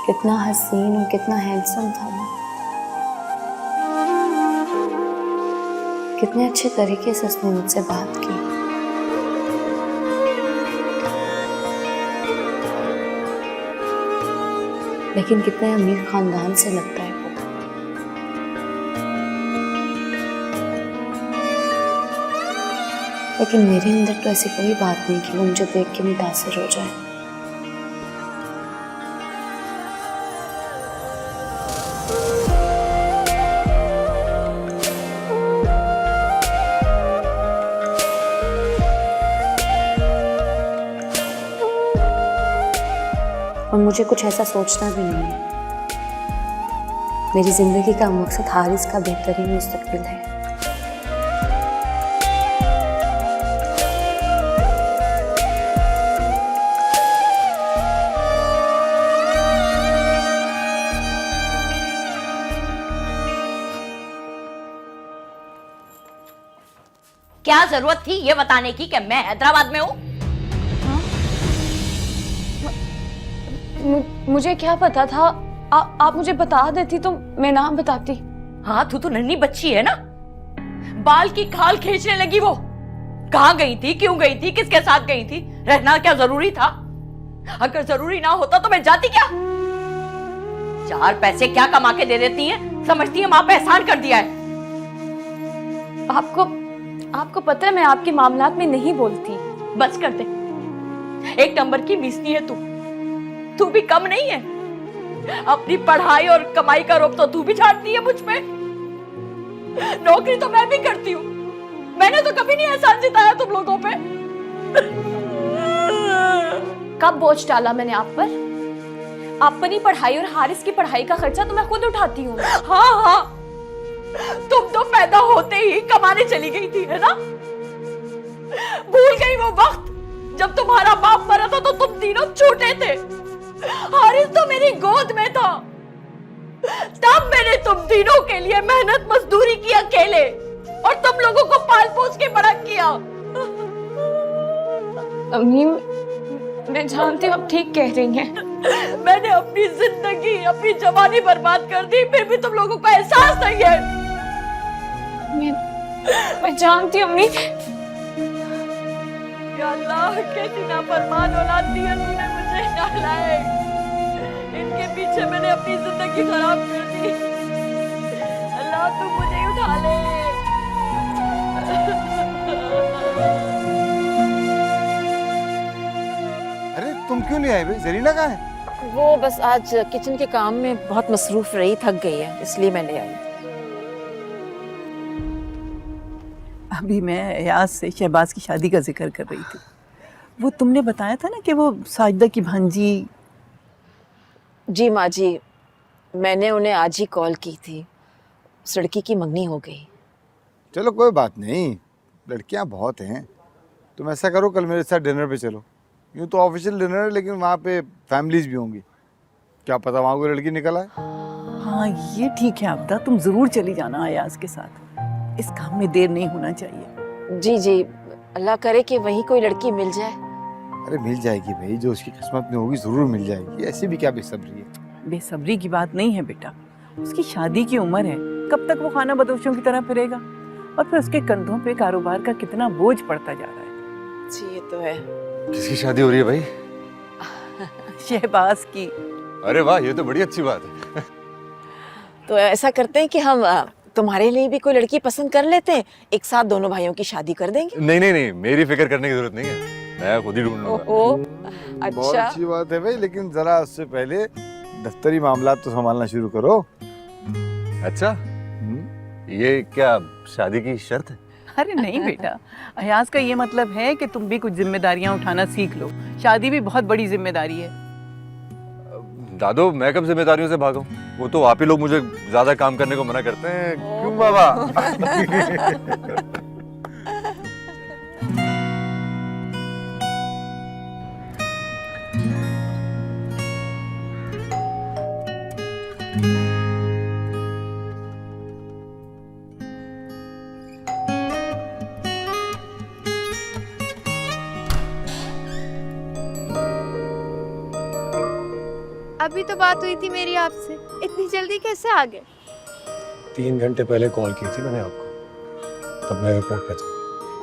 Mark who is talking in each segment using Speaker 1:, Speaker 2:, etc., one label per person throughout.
Speaker 1: कितना हसीन और कितना हैंडसम था वो। कितने अच्छे तरीके से उसने मुझसे बात की। लेकिन कितने अमीर खानदान से लगता है वो। लेकिन मेरे अंदर तो ऐसी कोई बात नहीं कि वो मुझे देख के मुतासिर हो जाए। और मुझे कुछ ऐसा सोचना भी नहीं है। मेरी जिंदगी का मकसद हारिस का बेहतरीन मुस्तकबिल है।
Speaker 2: क्या जरूरत थी ये बताने की कि मैं हैदराबाद में हूँ?
Speaker 1: मुझे क्या पता था। आप मुझे बता देती तो मैं ना बताती।
Speaker 2: हाँ, तू तो नन्ही बच्ची है ना। बाल की खाल खींचने लगी वो। कहाँ गई थी, क्यों गई थी, किसके साथ गई थी? रहना क्या जरूरी था? अगर जरूरी ना होता तो मैं जाती क्या? 4 पैसे क्या कमा के दे देती है, समझती है माँ पे एहसान कर दिया है।
Speaker 1: आपको पता है मैं आपके मामलात में नहीं बोलती।
Speaker 2: बस कर दे। 1 नंबर की मिसनी है तू भी कम नहीं है। अपनी पढ़ाई और कमाई का रोब तो तू भी झाड़ती है मुझ पे। नौकरी तो मैं भी करती हूँ। मैंने तो कभी नहीं एहसान जताया तुम लोगों पे।
Speaker 1: कब बोझ डाला मैंने आप पर? अपनी पढ़ाई और हारिस की पढ़ाई का खर्चा तो मैं खुद उठाती हूँ।
Speaker 2: हाँ, तुम तो पैदा होते ही कमाने चली गई थी, है ना? भूल गई वो वक्त जब तुम्हारा बाप मरा था तो तुम तीनों छोटे थे। हारिस तो मेरी गोद में था। तब मैंने तुम तीनों के लिए मेहनत मजदूरी की अकेले, और तुम लोगों को पाल पोस के बड़ा किया।
Speaker 1: अम्मी, मैं जानती हूँ आप ठीक कह रही हैं।
Speaker 2: मैंने अपनी जिंदगी, अपनी जवानी बर्बाद कर दी, फिर भी तुम लोगों को एहसास नहीं है।
Speaker 1: मैं जानती हूँ अम्मी।
Speaker 2: या अल्लाह, कैसी नाफरमान औलाद दी है तूने मुझे। नालायक, इनके पीछे मैंने अपनी जिंदगी खराब कर दी। अल्लाह तू मुझे उठा ले।
Speaker 3: अरे तुम क्यों नहीं आई भाई? जरीना कहाँ है?
Speaker 4: वो बस आज किचन के काम में बहुत मसरूफ रही, थक गई है, इसलिए मैं ले आई।
Speaker 5: अभी मैं अयाज से शहबाज की शादी का जिक्र कर रही थी। वो तुमने बताया था ना कि वो साजिदा की भांजी।
Speaker 4: जी माँ जी, मैंने उन्हें आज ही कॉल की थी। उस लड़की की मंगनी हो गई।
Speaker 3: चलो कोई बात नहीं, लड़कियां बहुत हैं। तुम ऐसा करो, कल मेरे साथ डिनर पे चलो। यूँ तो ऑफिशियल डिनर है, लेकिन वहाँ पे फैमिलीज भी होंगी। क्या पता वहाँ कोई लड़की निकल आए।
Speaker 5: हाँ ये ठीक है आबदा, तुम ज़रूर चली जाना अयाज के साथ। इस काम में देर नहीं होना चाहिए।
Speaker 4: जी जी, अल्लाह करे कि वहीं कोई लड़की मिल जाए।
Speaker 3: अरे मिल जाएगी भाई, जो उसकी किस्मत में होगी ज़रूर मिल जाएगी। ऐसी भी क्या बेसब्री है?
Speaker 5: बेसब्री की बात नहीं है बेटा, उसकी शादी की उम्र है। कब तक वो खाना बदोशों की तरह फिरेगा? और फिर उसके कंधों पे कारोबार का कितना बोझ पड़ता जा रहा है।
Speaker 4: जी ये तो है।
Speaker 3: किसकी शादी हो रही है भाई?
Speaker 5: शहबाज की।
Speaker 3: अरे वाह, ये तो बड़ी अच्छी बात है।
Speaker 4: तो ऐसा करते हैं कि हम तुम्हारे लिए भी कोई लड़की पसंद कर लेते हैं, एक साथ दोनों भाइयों की शादी कर देंगे।
Speaker 6: नहीं नहीं नहीं, मेरी फिक्र करने की जरूरत नहीं है, मैं खुद ही ढूंढ लूंगा।
Speaker 4: ओहो,
Speaker 3: बहुत
Speaker 4: अच्छा।
Speaker 3: अच्छी बात है भाई, लेकिन जरा उससे पहले दफ्तरी मामला तो संभालना शुरू करो।
Speaker 6: अच्छा, ये क्या शादी की शर्त है?
Speaker 5: अरे नहीं बेटा, अयाज का ये मतलब है कि तुम भी कुछ जिम्मेदारियां उठाना सीख लो। शादी भी बहुत बड़ी जिम्मेदारी है।
Speaker 6: दादो, मैं कब जिम्मेदारियों से भागा हूँ? वो तो आप ही लोग मुझे ज्यादा काम करने को मना करते हैं। क्यों बाबा?
Speaker 7: अभी तो बात हुई थी मेरी आपसे, इतनी जल्दी कैसे आ गए?
Speaker 8: 3 घंटे पहले कॉल की थी मैंने आपको, तब मैं एयरपोर्ट पे था,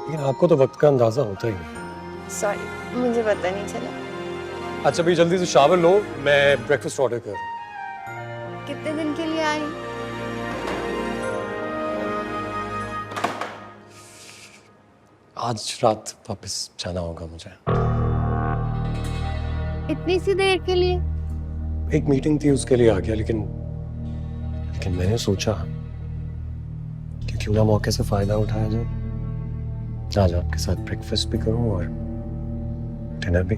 Speaker 8: लेकिन आपको तो वक्त का अंदाजा होता ही नहीं।
Speaker 7: सॉरी, मुझे पता नहीं चला।
Speaker 8: अच्छा अभी जल्दी से शावर लो, मैं ब्रेकफास्ट ऑर्डर कर रहा हूँ।
Speaker 7: कितने दिन के लिए आई?
Speaker 8: आज रात वापस जाना होगा मुझे।
Speaker 7: इतनी सी देर के लिए?
Speaker 8: एक मीटिंग थी उसके लिए आ गया, लेकिन मैंने सोचा कि क्यों ना मौके से फायदा उठाया जाए। आज आपके साथ ब्रेकफास्ट भी करूं और डिनर भी।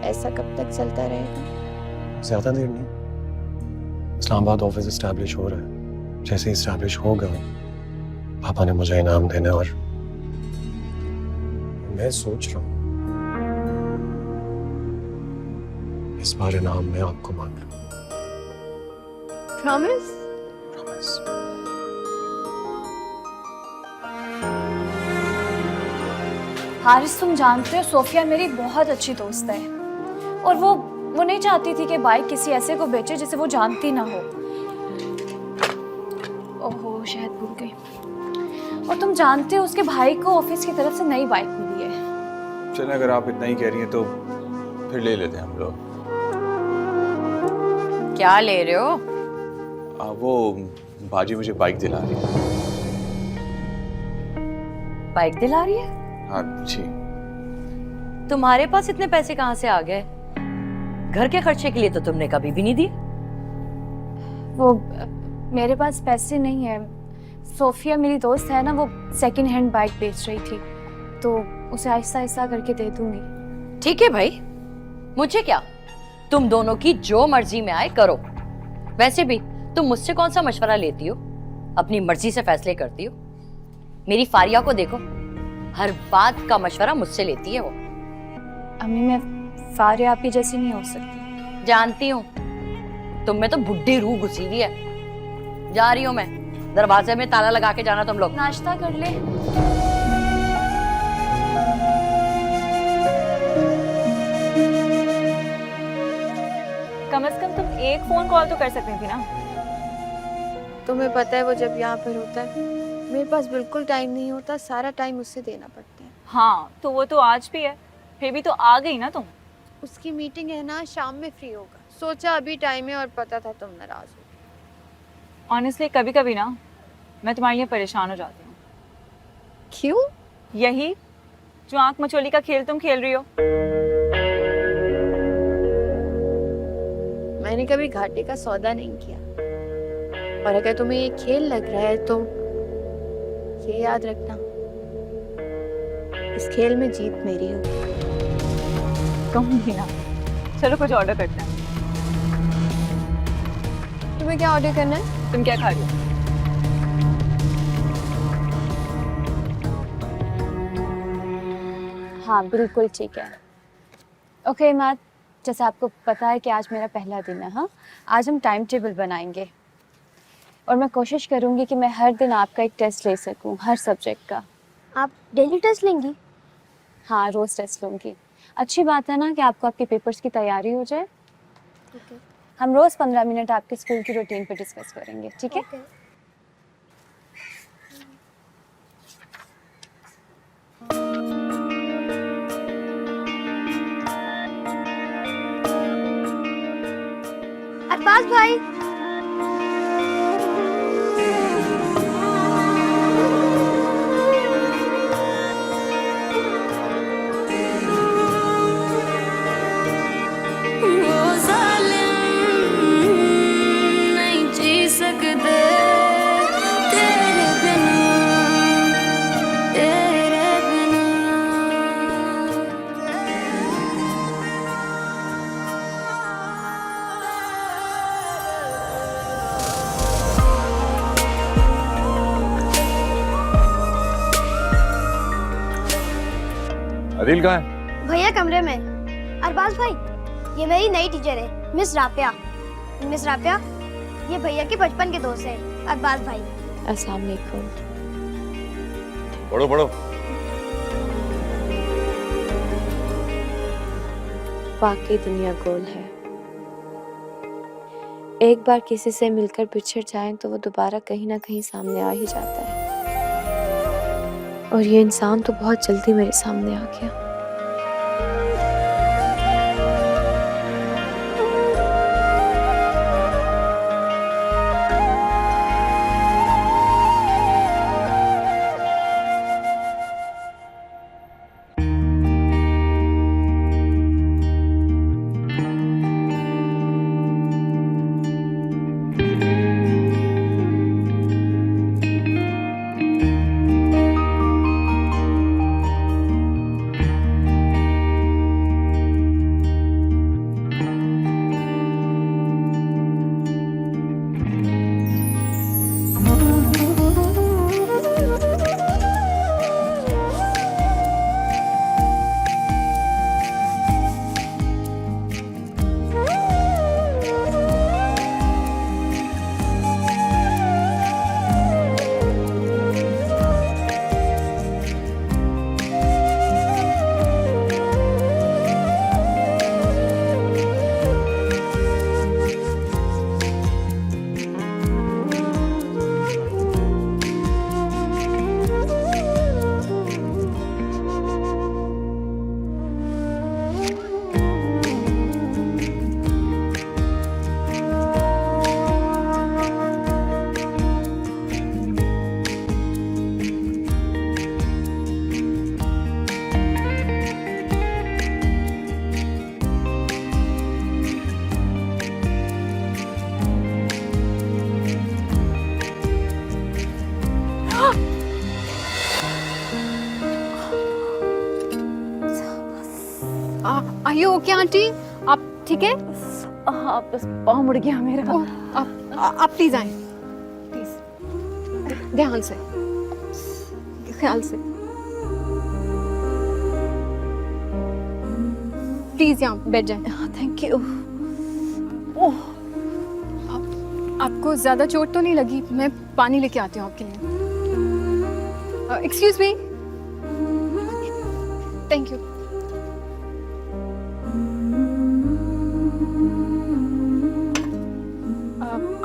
Speaker 7: ऐसा कब तक चलता रहेगा?
Speaker 8: ज्यादा देर नहीं। इस्लामाबाद ऑफिस एस्टैब्लिश हो रहा है, जैसे इस्टैब्लिश होगा पापा ने मुझे इनाम देना, और मैं सोच रहा हूँ इस बार इनाम मैं आपको मांग लूं।
Speaker 7: प्रॉमिस?
Speaker 8: प्रॉमिस।
Speaker 9: हारिस, तुम जानते हो सोफिया मेरी बहुत अच्छी दोस्त है और वो नहीं चाहती थी कि बाइक किसी ऐसे को बेचे जिसे वो जानती ना हो। ओहो, शायद भूल गई। और तुम जानते हो उसके भाई को ऑफिस की तरफ से नई बाइक मिली है।
Speaker 6: चलें, अगर आप इतना ही कह रही हैं तो फिर ले लेते हैं हम लोग।
Speaker 2: क्या ले रहे हो?
Speaker 6: वो बाजी मुझे बाइक दिला रही है।
Speaker 2: बाइक दिला रही है?
Speaker 6: हाँ जी।
Speaker 2: तुम्हारे पास इतने पैसे कहाँ से आ गए? घर के खर्चे के लिए तो तुमने कभी भी नहीं दिए।
Speaker 9: वो मेरे पास पैसे नहीं है। सोफिया मेरी दोस्त है ना, वो सेकंड हैंड बाइक बेच रही थी, तो उसे आहिस्ता आहिस्ता करके दे दूंगी।
Speaker 2: ठीक है भाई, मुझे क्या, तुम दोनों की जो मर्जी में आए करो। वैसे भी तुम मुझसे कौन सा मशवरा लेती हो? अपनी मर्जी से फैसले करती हो। मेरी फारिया को देखो, हर बात का मशवरा मुझसे लेती है वो।
Speaker 9: अम्मी, मैं फारिया आपकी जैसी नहीं हो सकती।
Speaker 2: जानती हूँ, तुम में तो बुढ़ी रूह घुसी हुई है। जा रही हूँ मैं, दरवाजे में ताला लगा के जाना तुम लोग।
Speaker 9: नाश्ता कर ले।
Speaker 10: कम से कम तुम एक फोन कॉल तो कर सकती थी ना।
Speaker 7: तुम्हें पता है वो जब यहाँ पर होता है मेरे पास बिल्कुल टाइम नहीं होता, सारा टाइम उससे देना पड़ता है।
Speaker 10: हाँ, तो वो तो आज भी है, फिर भी तो आ गई ना तुम।
Speaker 7: उसकी मीटिंग है ना, शाम में फ्री होगा, सोचा अभी टाइम है और पता था तुम नाराज हो।
Speaker 10: ऑनेस्टली कभी कभी ना मैं तुम्हारे लिए परेशान हो जाती हूँ।
Speaker 7: क्यों?
Speaker 10: यही जो आंख मचोली का खेल तुम खेल रही हो।
Speaker 7: मैंने कभी घाटे का सौदा नहीं किया, और अगर तुम्हें ये खेल लग रहा है तो ये याद रखना, इस खेल में जीत मेरी होगी।
Speaker 10: कहूँगी ना। चलो कुछ ऑर्डर करते हैं।
Speaker 7: तुम्हें क्या ऑर्डर करना है?
Speaker 10: तुम क्या खा रही हो?
Speaker 9: हाँ बिल्कुल ठीक है। ओके मैथ, जैसे आपको पता है कि आज मेरा पहला दिन है। हाँ, आज हम टाइम टेबल बनाएंगे और मैं कोशिश करूँगी कि मैं हर दिन आपका एक टेस्ट ले सकूँ, हर सब्जेक्ट का।
Speaker 11: आप डेली टेस्ट लेंगी?
Speaker 9: हाँ, रोज़ टेस्ट लूँगी। अच्छी बात है ना कि आपको आपके पेपर्स की तैयारी हो जाए।
Speaker 11: Okay.
Speaker 9: हम रोज़ 15 मिनट आपके स्कूल की रूटीन पे डिस्कस करेंगे, ठीक है?
Speaker 11: Okay. अरबाज भाई,
Speaker 6: अदिल कहाँ है?
Speaker 11: भैया कमरे में। अरबाज भाई, ये मेरी नई टीचर है, मिस रापिया। मिस रापिया, ये भैया के बचपन के दोस्त हैं, अरबाज भाई।
Speaker 7: अस्सलाम वालेकुम।
Speaker 6: पढ़ो पढ़ो।
Speaker 9: वाकई दुनिया गोल है। एक बार किसी से मिलकर बिछड़ जाएं तो वो दोबारा कहीं ना कहीं सामने आ ही जाता है, और ये इंसान तो बहुत जल्दी मेरे सामने आ गया।
Speaker 10: Are you okay aunty? आप ठीक है?
Speaker 4: हाँ, बस पाँव मुड़ गया मेरा।
Speaker 10: आप प्लीज आए, प्लीज ध्यान से, ख्याल से, प्लीज यहाँ बैठ जाए।
Speaker 4: Thank you.
Speaker 10: आपको ज्यादा चोट तो नहीं लगी? मैं पानी लेके आती हूँ आपके लिए। Excuse me. Thank you.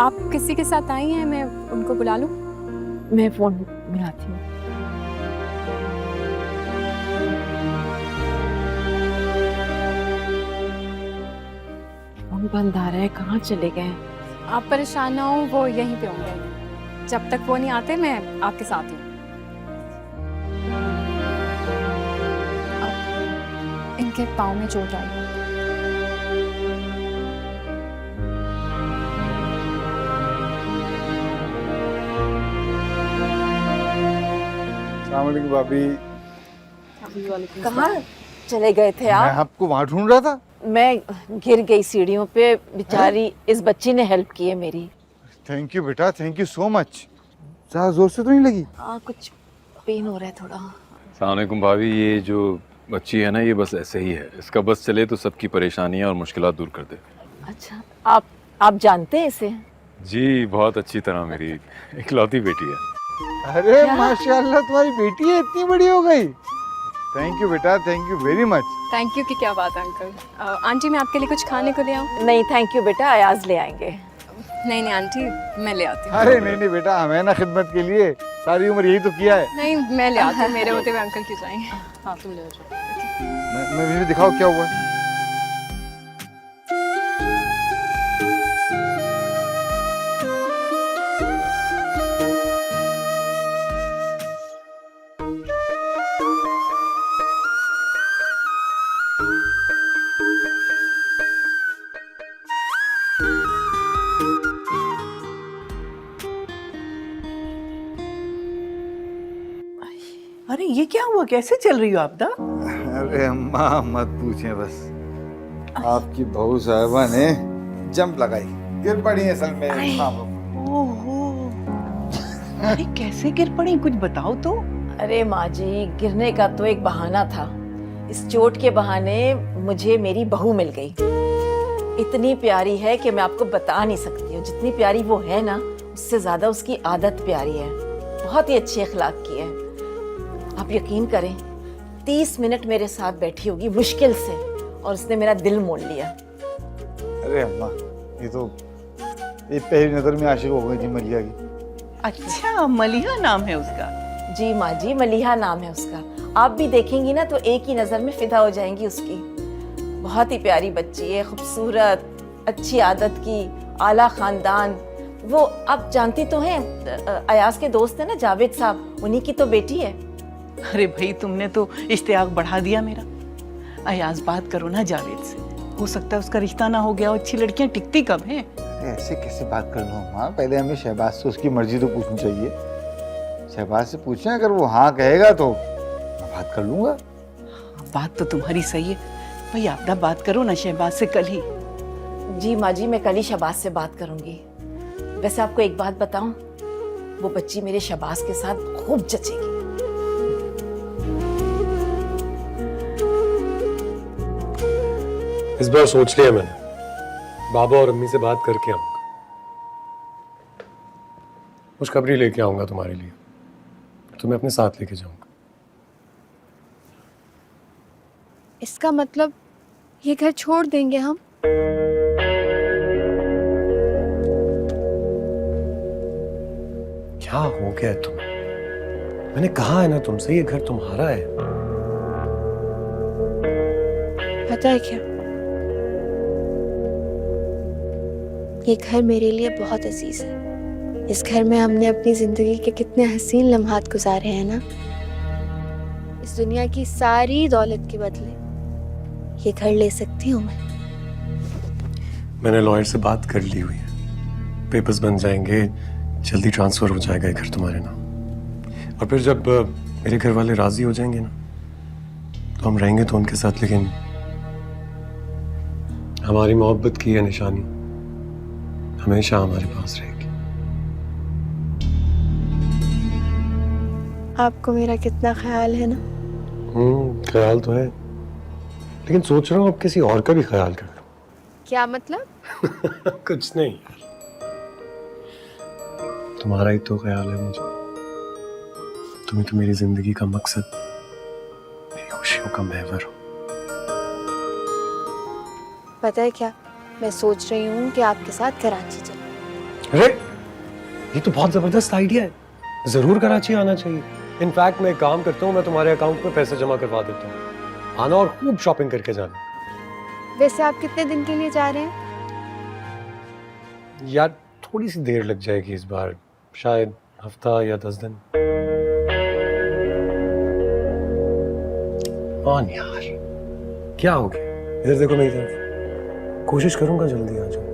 Speaker 10: आप किसी के साथ आई हैं? मैं उनको बुला लूं?
Speaker 4: मैं फोन मिलाती हूँ। फोन बंद आ रहा है, कहाँ चले गए?
Speaker 10: आप परेशान ना हो, वो यहीं पे होंगे। जब तक वो नहीं आते मैं आपके साथ हूँ। इनके पाँव में चोट आई।
Speaker 3: अस्सलाम वालेकुम भाभी।
Speaker 4: कहाँ चले गए थे
Speaker 3: मैं
Speaker 4: आप?
Speaker 3: आपको वहाँ ढूंढ रहा था।
Speaker 4: मैं गिर गई सीढ़ियों पे, बेचारी इस बच्ची ने हेल्प की है मेरी।
Speaker 3: थैंक यू बेटा, थैंक यू सो मच। ज़्यादा जोर से तो नहीं लगी?
Speaker 4: हाँ, कुछ पेन हो रहा है थोड़ा।
Speaker 6: अस्सलाम वालेकुम भाभी। ये जो बच्ची है ना, ये बस ऐसे ही है। इसका बस चले तो सबकी परेशानियां और मुश्किलात दूर कर दे।
Speaker 4: अच्छा, आप जानते हैं इसे?
Speaker 6: जी, बहुत अच्छी तरह मेरी इकलौती बेटी है।
Speaker 3: अरे माशाल्लाह, तुम्हारी बेटी है इतनी बड़ी हो गई। थैंक यू बेटा, thank you very much.
Speaker 10: Thank you की क्या बात है अंकल। आंटी मैं आपके लिए कुछ खाने को ले आऊँ?
Speaker 4: नहीं थैंक यू बेटा, अयाज ले आएंगे।
Speaker 10: नहीं नहीं आंटी, मैं ले आती हूँ।
Speaker 3: अरे नहीं नहीं बेटा, हमें ना खिदमत के लिए सारी उम्र यही तो किया है।
Speaker 10: नहीं मैं ले आती हूँ, मेरे होते हुए अंकल क्यों जाएंगे। हाँ तुम ले जाओ।
Speaker 3: मैं मुझे दिखाओ क्या हुआ है।
Speaker 5: अरे ये क्या हुआ, कैसे चल रही हो आपदा?
Speaker 3: अरे अम्मा मत पूछें, बस आपकी बहू साहिबा ने जंप लगाई, गिर पड़ी है असल में।
Speaker 5: ओहो, अरे कैसे गिर पड़ी, कुछ बताओ तो।
Speaker 4: अरे माँ जी, गिरने का तो एक बहाना था। इस चोट के बहाने मुझे मेरी बहू मिल गई। इतनी प्यारी है कि मैं आपको बता नहीं सकती हूँ। जितनी प्यारी वो है ना, उससे ज्यादा उसकी आदत प्यारी है। बहुत ही अच्छे अखलाक की है। आप यकीन करें, 30 मिनट मेरे साथ बैठी होगी मुश्किल से, और उसने मेरा दिल मोड़ लिया।
Speaker 3: अरे अम्मा, ये तो एक पहली नजर में आशिक हो गई थी मलिया की।
Speaker 5: अच्छा, मलिहा नाम है उसका?
Speaker 4: जी माँ जी, मलिहा नाम है उसका। आप भी देखेंगी ना तो एक ही नजर में फिदा हो जाएंगी उसकी। बहुत ही प्यारी बच्ची है, खूबसूरत, अच्छी आदत की, आला खानदान। वो आप जानती तो हैं, अयाज के दोस्त है ना जावेद साहब, उन्हीं की तो बेटी है।
Speaker 5: अरे भाई, तुमने तो इश्तियाक बढ़ा दिया मेरा। अयाज, बात करो ना जावेद से, हो सकता है उसका रिश्ता ना हो गया हो। अच्छी लड़कियां टिकती कब हैं?
Speaker 3: ऐसे कैसे बात कर लो अम्मा? पहले हमें शहबाज से उसकी मर्जी तो पूछनी चाहिए। शहबाज से पूछें, अगर वो हाँ कहेगा तो मैं बात कर लूंगा।
Speaker 5: बात तो तुम्हारी सही है भाई, आप बात करो ना शहबाज से कल ही।
Speaker 4: जी माँ जी, मैं कल ही शहबाज से बात करूंगी। वैसे आपको एक बात बताऊं, वो बच्ची मेरे शहबाज के साथ खूब जचेगी।
Speaker 8: इस बार सोच लिया मैंने, बाबा और अम्मी से बात करके आऊंगा। खुशखबरी लेके आऊंगा तुम्हारे लिए, तुम्हें अपने साथ लेके जाऊंगा।
Speaker 7: इसका मतलब ये घर छोड़ देंगे हम?
Speaker 8: क्या हो गया तुम्हें? मैंने कहा है ना तुमसे, ये घर तुम्हारा है।
Speaker 7: पता है क्या, ये घर मेरे लिए बहुत अजीज है। इस घर में हमने अपनी जिंदगी के कितने हसीन लम्हात गुजारे हैं ना। इस दुनिया की सारी दौलत के बदले ये घर ले सकती हूँ मैं।
Speaker 8: मैंने लॉयर से बात कर ली हुई है, पेपर्स बन जाएंगे, जल्दी ट्रांसफर हो जाएगा ये घर तुम्हारे नाम। और फिर जब मेरे घर वाले राजी हो जाएंगे ना, तो हम रहेंगे तो उनके साथ, लेकिन हमारी मोहब्बत की यह निशानी हमेशा हमारे पास रहेगी।
Speaker 7: आपको मेरा कितना ख्याल है ना?
Speaker 8: ख्याल तो है, लेकिन सोच रहा हूँ अब किसी और का भी ख्याल कर लूं।
Speaker 7: क्या मतलब?
Speaker 8: कुछ नहीं, तुम्हारा ही तो ख्याल है मुझे। तुम्हें तो मेरी जिंदगी का मकसद, मेरी खुशियों का महवर हो।
Speaker 7: पता है क्या, मैं सोच रही हूँ कि आपके साथ कराची चले।
Speaker 8: अरे, ये तो बहुत जबरदस्त आइडिया है, जरूर कराची आना चाहिए। इनफैक्ट मैं एक काम करता हूँ, मैं तुम्हारे अकाउंट में पैसे जमा करवा देता हूँ, आना और खूब शॉपिंग करके जाना।
Speaker 7: वैसे आप कितने दिन के लिए जा रहे हैं?
Speaker 8: यार थोड़ी सी देर लग जाएगी इस बार, शायद हफ्ता या 10 दिन। ऑन यार, क्या हो गया? इधर देखो मेरी तरफ। कोशिश करूंगा जल्दी आ जाऊं,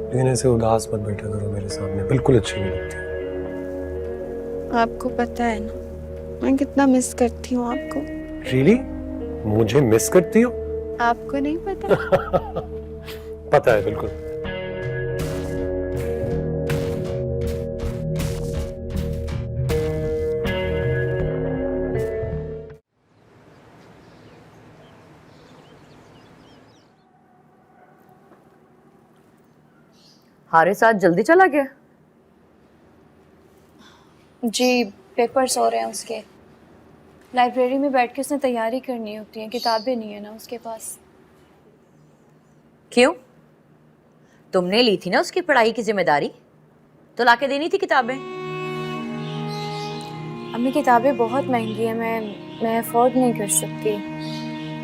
Speaker 8: लेकिन ऐसे उदास मत बैठा करो मेरे सामने, बिल्कुल अच्छी नहीं लगती।
Speaker 7: आपको पता है ना मैं कितना मिस करती हूँ आपको।
Speaker 8: रियली? मुझे मिस करती हो?
Speaker 7: आपको नहीं पता?
Speaker 8: पता है बिल्कुल।
Speaker 2: हारिस आज जल्दी चला गया?
Speaker 9: जी, पेपर्स हो रहे हैं उसके। लाइब्रेरी में बैठ के उसने तैयारी करनी होती है, किताबें नहीं है ना उसके पास।
Speaker 2: क्यों? तुमने ली थी ना उसकी पढ़ाई की जिम्मेदारी, तो लाके देनी थी किताबें।
Speaker 9: अम्मी किताबें बहुत महंगी है, मैं अफोर्ड नहीं कर सकती।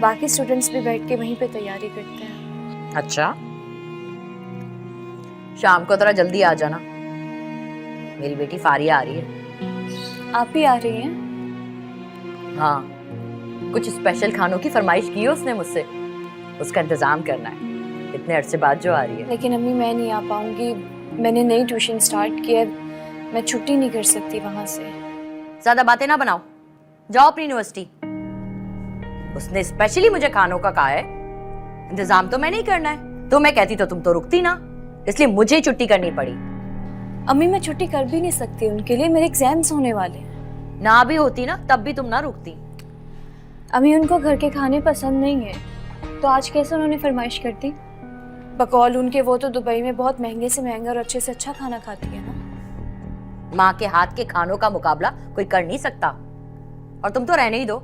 Speaker 9: बाकी स्टूडेंट्स भी बैठ के वहीं पे तैयारी करते हैं।
Speaker 2: अच्छा, शाम को थोड़ा जल्दी आ जाना, मेरी बेटी फारिया आ रही है।
Speaker 9: आप भी आ रही हैं?
Speaker 2: हाँ, कुछ स्पेशल खानों की फरमाइश की है उसने मुझसे, उसका इंतजाम करना है, इतने अरसे बाद जो आ रही है।
Speaker 9: लेकिन अम्मी मैं नहीं आ पाऊंगी, मैंने नई ट्यूशन स्टार्ट की है, मैं छुट्टी नहीं कर सकती वहां से।
Speaker 2: ज्यादा बातें ना बनाओ, जाओ अपनी यूनिवर्सिटी। उसने स्पेशली मुझे खानों का कहा है, इंतजाम तो मैं नहीं करना है। तो मैं कहती तो तुम तो रुकती ना, इसलिए मुझे छुट्टी करनी पड़ी।
Speaker 9: अम्मी मैं छुट्टी कर भी नहीं सकती उनके लिए, मेरे एग्जाम्स होने वाले हैं।
Speaker 2: ना भी होती ना तब भी तुम ना रुकती।
Speaker 9: अम्मी उनको घर के खाने पसंद नहीं है, तो आज कैसे उन्होंने फरमाइश कर दी? बकौल उनके वो तो दुबई में बहुत महंगे से महंगा और अच्छे से अच्छा खाना खाती है ना।
Speaker 2: माँ के हाथ के खानों का मुकाबला कोई कर नहीं सकता। और तुम तो रहने ही दो,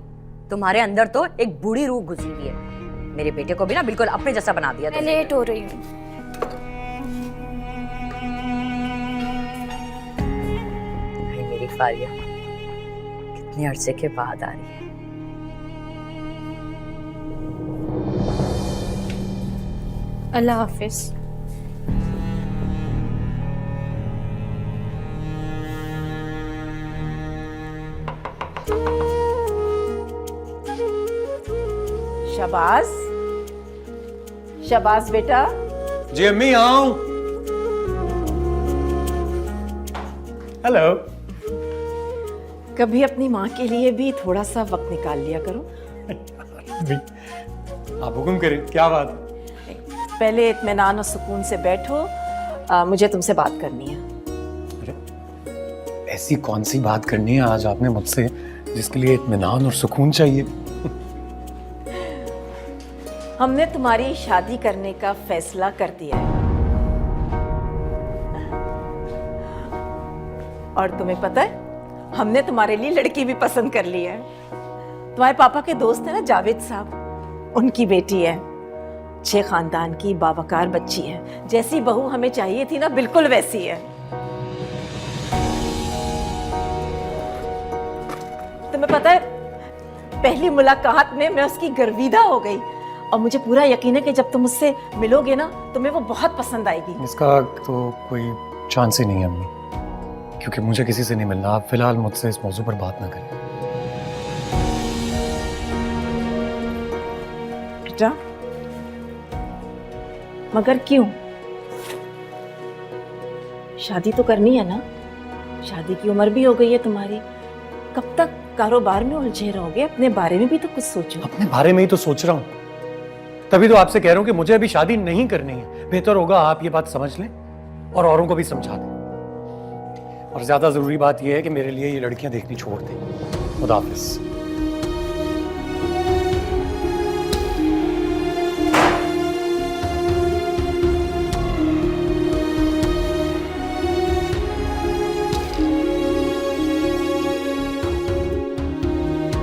Speaker 2: तुम्हारे अंदर तो एक बूढ़ी रूह घुसी हुई है।
Speaker 1: मेरे बेटे को भी ना बिल्कुल अपने जैसा बना दिया
Speaker 9: मैं लेट हो रही हूँ।
Speaker 1: भाई मेरी फारिया कितने अरसे के बाद आ रही है।
Speaker 9: अल्लाह हाफिज।
Speaker 4: शाबाश, शाबाश बेटा।
Speaker 8: जी अम्मी आओ। हेलो।
Speaker 4: कभी अपनी माँ के लिए भी थोड़ा सा वक्त निकाल लिया करो।
Speaker 8: आप हुक्म करें, क्या बात?
Speaker 4: पहले इत्मीनान और सुकून से बैठो, मुझे तुमसे बात करनी है।
Speaker 8: अरे ऐसी कौन सी बात करनी है आज आपने मुझसे जिसके लिए इत्मीनान और सुकून चाहिए?
Speaker 4: हमने तुम्हारी शादी करने का फैसला कर दिया है। और तुम्हें पता है, हमने तुम्हारे लिए लड़की भी पसंद कर ली है। तुम्हारे पापा के दोस्त है ना जावेद साहब, उनकी बेटी है। अच्छे खानदान की बावकार बच्ची है। जैसी बहू हमें चाहिए थी ना, बिल्कुल वैसी है। तुम्हें पता है, पहली मुलाकात में मैं उसकी गर्विदा हो गई। और मुझे पूरा यकीन है कि जब तुम उससे मिलोगे ना, तुम्हें वो बहुत पसंद आएगी।
Speaker 8: इसका तो कोई चांस ही नहीं है अम्मी, क्योंकि मुझे किसी से नहीं मिलना। आप फिलहाल मुझसे इस मौजू पर बात ना करें।
Speaker 4: बेटा, मगर क्यों? शादी तो करनी है ना? शादी की उम्र भी हो गई है तुम्हारी। कब तक कारोबार में उलझे रहोगे? अपने बारे में भी तो कुछ सोचो।
Speaker 8: अपने बारे में ही तो सोच रहा हूँ, तभी तो आपसे कह रहा हूँ कि मुझे अभी शादी नहीं करनी है। बेहतर होगा आप ये बात समझ लें और औरों को भी समझा दें। और ज्यादा जरूरी बात यह है कि मेरे लिए ये लड़कियां देखनी छोड़ दें। खुदा हाफिज़।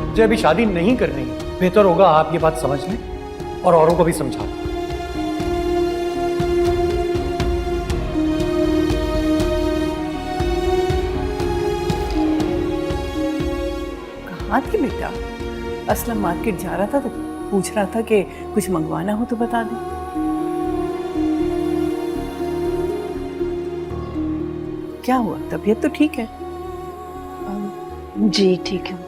Speaker 8: मुझे अभी शादी नहीं करनी है। बेहतर होगा आप ये बात समझ लें और औरों को भी समझा दें।
Speaker 5: कहाँ थे बेटा? असलम मार्केट जा रहा था तो पूछ रहा था कि कुछ मंगवाना हो तो बता दे। क्या हुआ? तबीयत तो ठीक है?
Speaker 4: जी ठीक है।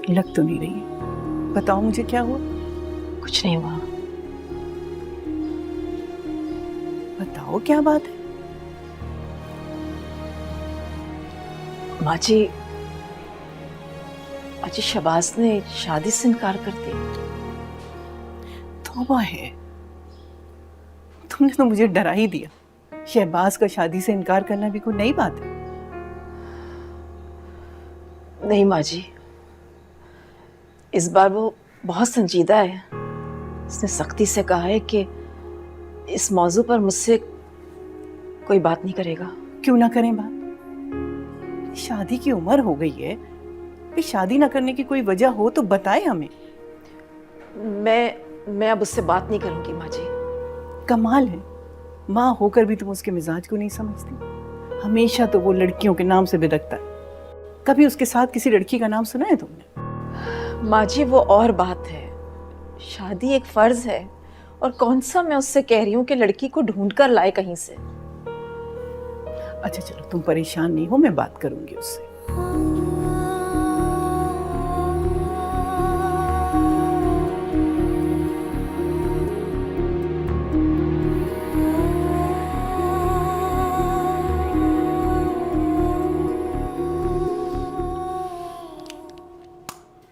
Speaker 5: लग तो नहीं रही है। बताओ मुझे क्या हुआ?
Speaker 4: कुछ नहीं हुआ।
Speaker 5: बताओ क्या बात है?
Speaker 4: माँ जी, शहबाज ने शादी से इनकार कर दिया।
Speaker 5: तौबा है, तुमने तो मुझे डरा ही दिया। शहबाज का शादी से इनकार करना भी कोई नई बात है?
Speaker 4: नहीं माँ जी, इस बार वो बहुत संजीदा है। उसने सख्ती से कहा है कि इस मौजू पर मुझसे कोई बात नहीं करेगा।
Speaker 5: क्यों ना करें बात? शादी की उम्र हो गई है, शादी ना करने की कोई वजह हो तो बताए हमें।
Speaker 4: मैं अब उससे बात नहीं करूंगी माँ जी।
Speaker 5: कमाल है, माँ होकर भी तुम उसके मिजाज को नहीं समझती। हमेशा तो वो लड़कियों के नाम से बिदकता है। कभी उसके साथ किसी लड़की का नाम सुना है तुमने?
Speaker 4: माँ जी वो और बात है। शादी एक फर्ज है, और कौन सा मैं उससे कह रही हूँ कि लड़की को ढूंढ कर लाए कहीं से।
Speaker 5: अच्छा चलो, तुम परेशान नहीं हो, मैं बात करूंगी उससे।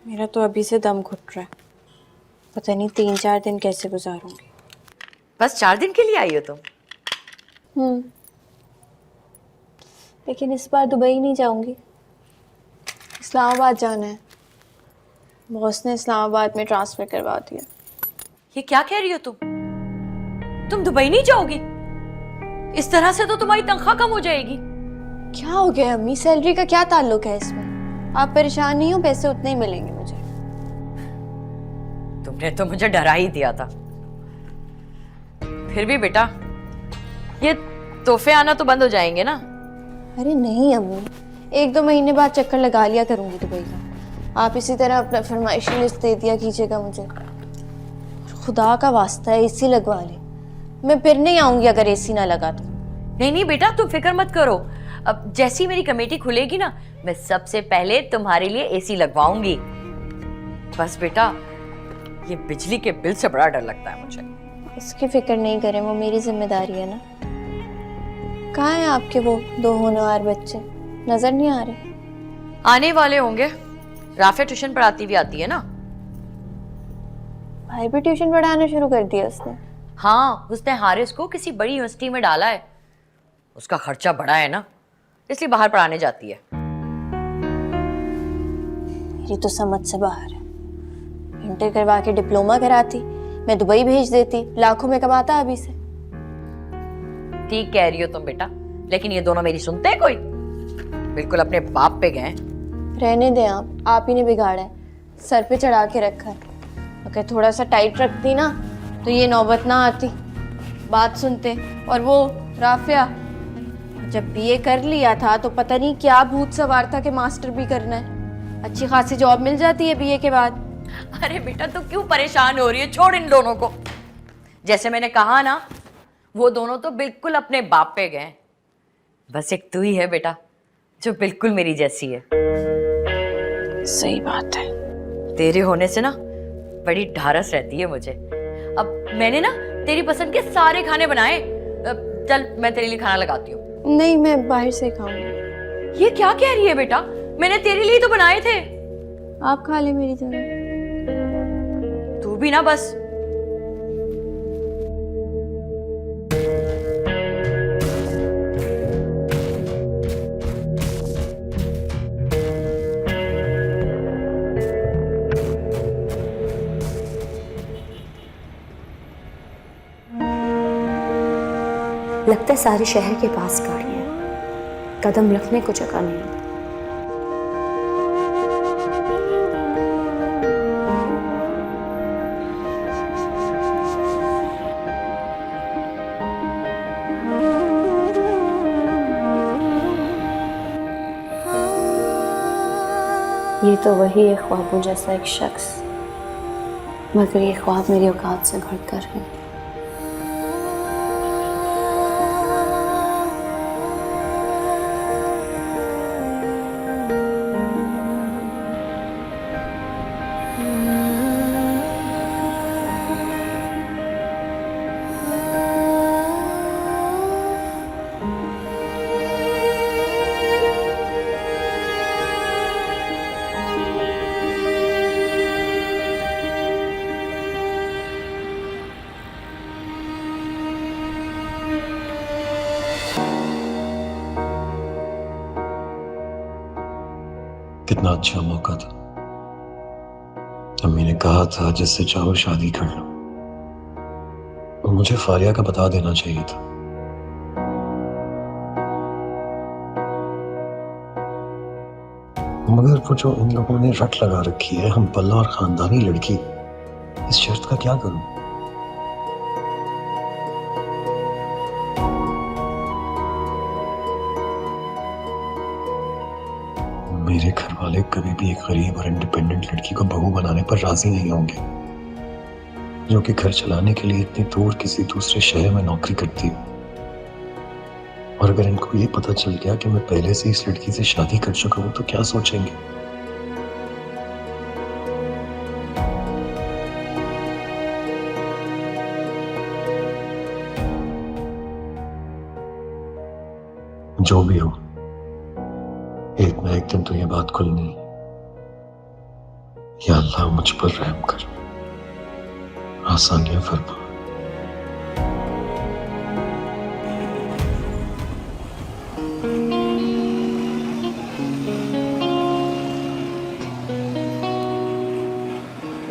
Speaker 9: मेरा तो अभी से दम घुट रहा है। पता नहीं 3-4 दिन कैसे गुजारूंगी।
Speaker 1: बस 4 दिन के लिए आई हो तुम?
Speaker 9: लेकिन इस बार दुबई नहीं जाऊंगी, इस्लामाबाद जाना है। बॉस ने इस्लामाबाद में ट्रांसफर करवा दिया।
Speaker 1: ये क्या कह रही हो तुम दुबई नहीं जाओगी? इस तरह से तो तुम्हारी तनख्वाह कम हो जाएगी।
Speaker 9: क्या हो गया अम्मी? सैलरी का क्या ताल्लुक है इसमें? आप परेशान नहीं हो, पैसे उतने ही मिलेंगे मुझे।
Speaker 2: तुमने तो मुझे डरा ही दिया था। फिर भी बेटा, ये तोहफे आना तो बंद हो जाएंगे ना?
Speaker 7: अरे नहीं अम्मी, 1-2 महीने बाद चक्कर लगा लिया करूंगी दुबई का। आप इसी तरह अपना फरमाइशी लिस्ट दे दिया कीजिएगा मुझे। खुदा का वास्ता है एसी लगवा ले, मैं फिर नहीं आऊंगी अगर एसी ना लगा तो।
Speaker 2: नहीं नहीं बेटा, तुम फिक्र मत करो। अब जैसी मेरी कमेटी खुलेगी ना, मैं सबसे पहले तुम्हारे लिए एसी लगवाऊंगी। बस बेटा, ये बिजली के बिल से बड़ा डर लगता है मुझे।
Speaker 7: इसकी फिक्र नहीं करें, वो मेरी जिम्मेदारी है ना। कहाँ हैं आपके वो 2 होनहार बच्चे, नजर नहीं आ रहे?
Speaker 2: आने वाले होंगे। राफिया ट्यूशन पढ़ाती हुई आती है ना।
Speaker 7: भाई भी ट्यूशन पढ़ाना शुरू कर दिया उसने?
Speaker 2: हाँ, उसने हारिस को किसी बड़ी यूनिवर्सिटी में डाला है। उसका खर्चा बड़ा है ना, इसलिए बाहर पढ़ाने जाती है।
Speaker 7: मेरी तो समझ से बाहर है। इंटर करवा के डिप्लोमा कराती, मैं दुबई भेज देती, लाखों में कमाता अभी से।
Speaker 2: ठीक कह रही हो तुम बेटा, लेकिन ये दोनों मेरी सुनते हैं कोई? बिल्कुल अपने बाप पे गए।
Speaker 7: रहने दें आप ही ने बिगाड़ा है, सर पे चढ़ा के रखा है। अगर थोड़ा सा टाइट रखती ना तो ये नौबत ना आती, बात सुनते। और वो राफिया, जब बीए कर लिया था तो पता नहीं क्या भूत सवार था कि मास्टर भी करना है। अच्छी खासी जॉब मिल जाती है बीए के बाद।
Speaker 2: अरे बेटा, तू क्यों परेशान हो रही है? छोड़ इन दोनों को। जैसे मैंने कहा ना, वो दोनों तो बिल्कुल अपने बाप पे गए। बस एक तू ही है बेटा जो बिल्कुल मेरी जैसी है।
Speaker 7: सही बात है।
Speaker 2: तेरे होने से ना बड़ी ढारस रहती है मुझे। अब मैंने ना तेरी पसंद के सारे खाने बनाए। चल मैं तेरे लिए खाना लगाती हूँ।
Speaker 7: नहीं, मैं बाहर से खाऊंगी।
Speaker 2: ये क्या कह रही है बेटा? मैंने तेरे लिए तो बनाए थे।
Speaker 7: आप खा ले मेरी जगह।
Speaker 2: तू भी ना बस।
Speaker 1: लगता है सारे शहर के पास गाड़ियां हैं, कदम रखने को जगह नहीं। ये तो वही है ख्वाबों जैसा एक शख्स, मगर ये ख्वाब मेरी औकात से बढ़कर है।
Speaker 8: कितना अच्छा मौका था। अम्मी ने कहा था जिससे चाहो शादी कर लो, और मुझे फारिया का बता देना चाहिए था। मगर वो जो इन लोगों ने रट लगा रखी है, हम पल्ला और खानदानी लड़की, इस शर्त का क्या करूं? मेरे घर वाले कभी भी एक गरीब और इंडिपेंडेंट लड़की को बहू बनाने पर राजी नहीं होंगे, जो कि घर चलाने के लिए इतनी दूर किसी दूसरे शहर में नौकरी करती है। और अगर इनको ये पता चल गया कि मैं पहले से इस लड़की से शादी कर चुका हूं तो क्या सोचेंगे? जो भी हो, एक ना एक दिन तो ये बात खुलनी। या अल्लाह मुझ पर रहम कर, आसानियां फरमा।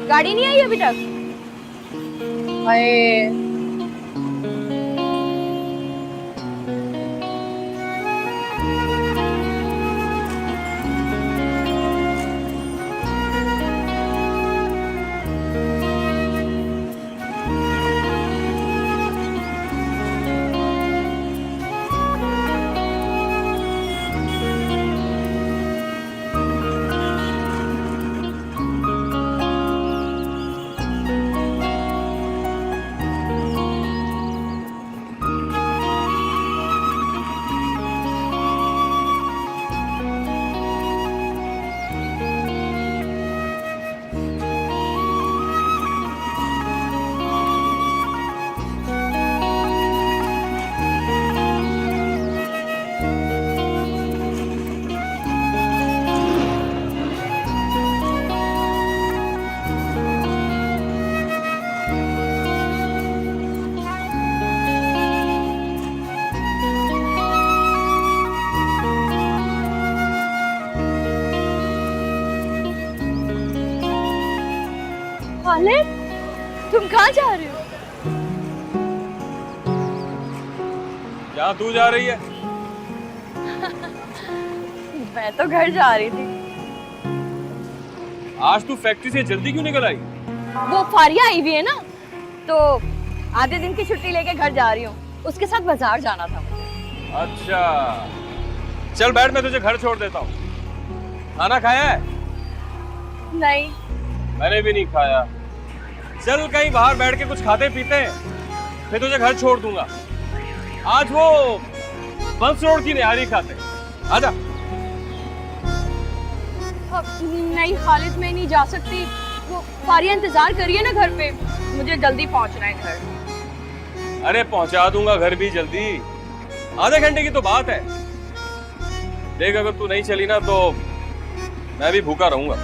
Speaker 9: गाड़ी नहीं आई अभी तक? हाय, खालिद, तुम कहाँ जा रहे हो?
Speaker 6: जहाँ तू जा रही है।
Speaker 9: मैं तो घर जा रही थी।
Speaker 6: आज तू फैक्ट्री से जल्दी क्यों निकल आई?
Speaker 9: वो फारिया आई हुई है ना, तो आधे दिन की छुट्टी लेके घर जा रही हूँ। उसके साथ बाजार जाना था मुझे।
Speaker 6: अच्छा, चल बैठ, मैं तुझे घर छोड़ देता हूँ। खाना खाया है?
Speaker 9: नहीं।
Speaker 6: मैंने भी नहीं खाया। चल कहीं बाहर बैठ के कुछ खाते पीते हैं, फिर तुझे घर छोड़ दूंगा। आज वो बंस रोड की निहारी खाते हैं। आजा।
Speaker 9: नहीं खालिद, मैं नहीं जा सकती। वो फारिया इंतजार करिए ना घर पे, मुझे जल्दी पहुंचना है घर।
Speaker 6: अरे पहुंचा दूंगा घर भी जल्दी, आधे घंटे की तो बात है। देख, अगर तू नहीं चली ना तो मैं भी भूखा रहूंगा।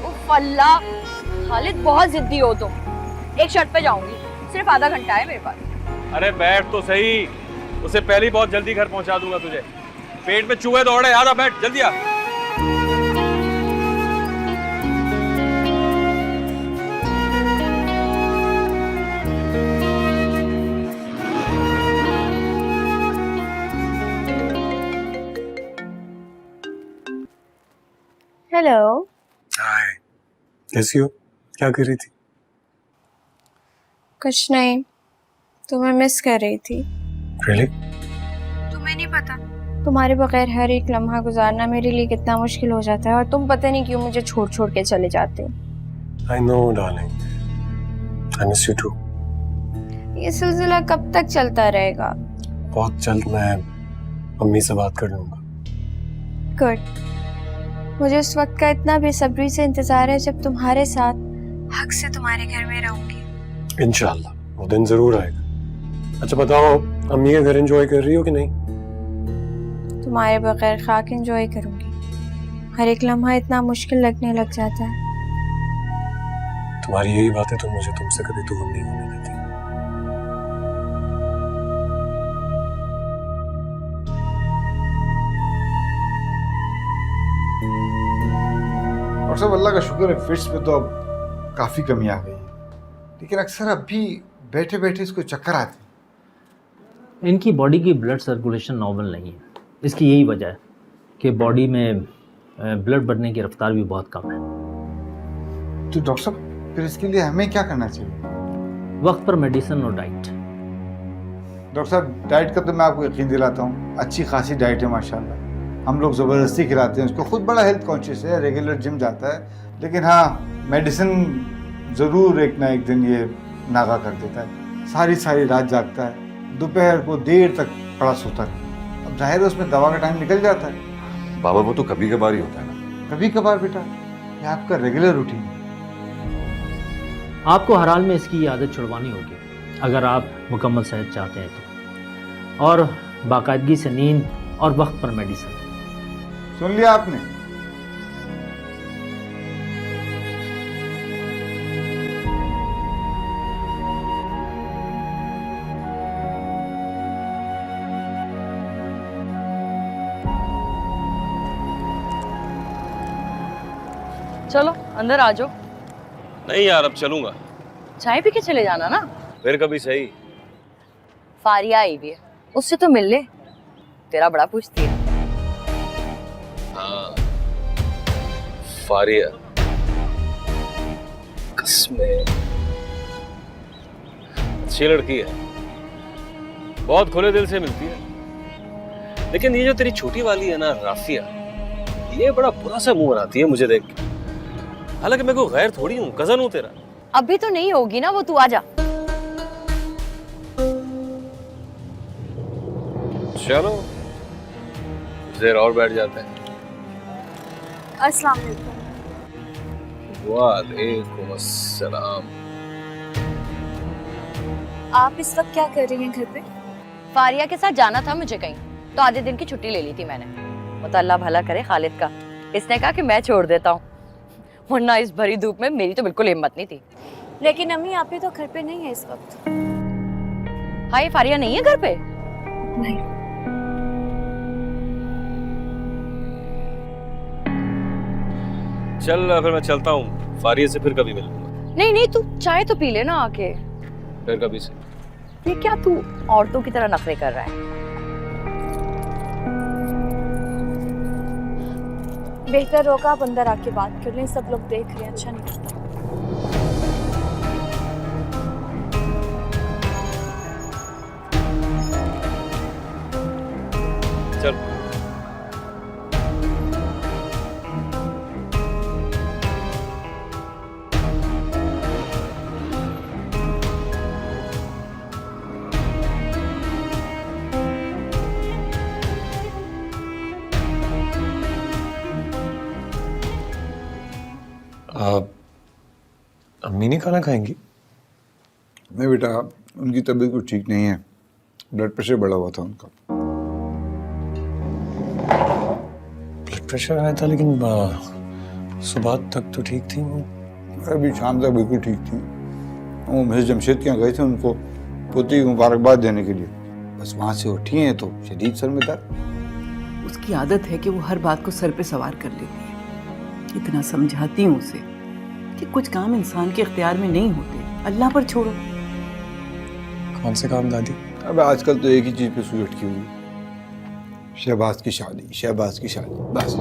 Speaker 9: उफ अल्लाह, खालिद बहुत जिद्दी हो तुम। एक शर्त पे जाऊंगी, सिर्फ आधा घंटा है मेरे पास।
Speaker 6: अरे बैठ तो सही, उससे पहले ही बहुत जल्दी घर पहुंचा दूंगा तुझे। पेट में चूहे दौड़े, आजा बैठ, जल्दी आ।
Speaker 9: हेलो।
Speaker 8: हाय, कैसी हो? क्या कर रही थी?
Speaker 7: कुछ नहीं, तुम्हें मिस कर रही थी।
Speaker 8: Really?
Speaker 7: तुम्हें नहीं पता, तुम्हारे बगैर हर एक लम्हा गुजारना मेरे लिए कितना मुश्किल हो जाता है, और तुम पता नहीं क्यों मुझे छोड़ छोड़ के चले जाते हो।
Speaker 8: I know, darling. I miss you too.
Speaker 7: ये सिलसिला कब तक चलता रहेगा?
Speaker 8: बहुत जल्द मैं अम्मी से बात कर लूंगा।
Speaker 7: गुड। मुझे उस वक्त का इतना बेसब्री से इंतजार है जब तुम्हारे साथ हक से तुम्हारे घर में रहूंगी।
Speaker 8: इंशाल्लाह वो दिन जरूर आएगा। अच्छा बताओ, अम्मी के घर एंजॉय कर रही हो कि नहीं?
Speaker 7: तुम्हारे बगैर खाक एंजॉय करूंगी। हर एक लम्हा इतना मुश्किल लगने लग जाता है।
Speaker 8: तुम्हारी यही बातें तो मुझे तुमसे कभी दूर नहीं होने देती।
Speaker 3: और सब अल्लाह का शुक्र है, फिट्स पे तो अब काफ़ी कमी आ गई है, लेकिन अक्सर अब भी बैठे बैठे इसको चक्कर आते हैं।
Speaker 12: इनकी बॉडी की ब्लड सर्कुलेशन नॉर्मल नहीं है। इसकी यही वजह है कि बॉडी में ब्लड बढ़ने की रफ्तार भी बहुत कम है।
Speaker 3: तो डॉक्टर साहब, फिर इसके लिए हमें क्या करना चाहिए?
Speaker 12: वक्त पर मेडिसिन और डाइट।
Speaker 3: डॉक्टर साहब, डाइट का तो मैं आपको यकीन दिलाता हूँ, अच्छी खासी डाइट है माशाल्लाह। हम लोग ज़बरदस्ती खिलाते हैं उसको, खुद बड़ा हेल्थ कॉन्शियस है, रेगुलर जिम जाता है, लेकिन हाँ मेडिसिन ज़रूर एक ना एक दिन ये नागा कर देता है। सारी सारी रात जागता है, दोपहर को देर तक पड़ा सोता है। अब जाहिर है उसमें दवा का टाइम निकल जाता है।
Speaker 6: बाबा वो तो कभी कभार ही होता है ना।
Speaker 3: कभी कभार बेटा, ये आपका रेगुलर रूटीन है।
Speaker 12: आपको हर हाल में इसकी ये आदत छुड़वानी होगी अगर आप मुकम्मल सेहत चाहते हैं तो, और बाकायदगी से नींद और वक्त पर मेडिसिन।
Speaker 3: सुन लिया आपने?
Speaker 2: चलो अंदर आ जाओ।
Speaker 6: नहीं यार, अब चलूंगा।
Speaker 2: चाय पी के चले जाना ना।
Speaker 6: फिर कभी सही।
Speaker 2: फारिया आई हुई है, उससे तो मिल ले, तेरा बड़ा पूछती है।
Speaker 6: हाँ, फारिया कसमें अच्छी लड़की है, बहुत खुले दिल से मिलती है। लेकिन ये जो तेरी छोटी वाली है ना राफिया, ये बड़ा बुरा सा मुंह बनाती है मुझे देख के। हालांकि मैं कोई गैर थोड़ी हूँ, कजन हूँ तेरा।
Speaker 2: अभी तो नहीं होगी ना वो, तू आ जा।
Speaker 6: चलो देर और बैठ जाते हैं।
Speaker 9: अस्सलाम वालेकुम।
Speaker 6: वालेकुम अस्सलाम।
Speaker 9: आप इस वक्त क्या कर रही हैं घर पे?
Speaker 2: फारिया के साथ जाना था मुझे कहीं, तो आधे दिन की छुट्टी ले ली थी मैंने। वो तो अल्लाह भला करे खालिद का, इसने कहा कि मैं छोड़ देता हूँ, वरना इस भरी धूप में मेरी तो बिल्कुल हिम्मत नहीं थी।
Speaker 9: लेकिन अम्मी आप ही तो घर पे नहीं है इस वक्त।
Speaker 2: हाँ, ये फारिया नहीं है घर पे?
Speaker 9: नहीं।
Speaker 6: चल फिर मैं चलता हूँ, फारिया से फिर कभी मिल लूंगा।
Speaker 2: नहीं नहीं, तू चाय तो पी लेना आके।
Speaker 6: फिर कभी से।
Speaker 2: ये क्या तू औरतों की तरह नखरे कर रहा है?
Speaker 9: बेहतर होगा आप अंदर आके बात कर लें, सब लोग देख रहे हैं, अच्छा नहीं लगता।
Speaker 6: चल।
Speaker 8: अम्मी नहीं खाना खाएंगी?
Speaker 3: नहीं बेटा, उनकी तबीयत कुछ ठीक नहीं है, ब्लड प्रेशर बढ़ा हुआ था उनका।
Speaker 8: ब्लड प्रेशर आया था, लेकिन सुबह तक तो ठीक थी वो।
Speaker 3: अभी शाम तक बिल्कुल ठीक थी। वो मिस जमशेद के यहाँ गए थे उनको पोती की मुबारकबाद देने के लिए, बस वहाँ से उठी हैं तो शदीद सर में दर्द।
Speaker 5: उसकी आदत है कि वो हर बात को सर पे सवार कर लेती है। इतना समझाती हूँ उसे कि कुछ काम इंसान के इख्तियार में नहीं होते, अल्लाह पर छोड़ो।
Speaker 8: कौन से काम दादी?
Speaker 3: अब आजकल तो एक ही चीज़ पे सुई अटकी हुई है, शहबाज की शादी, शहबाज की शादी, बस।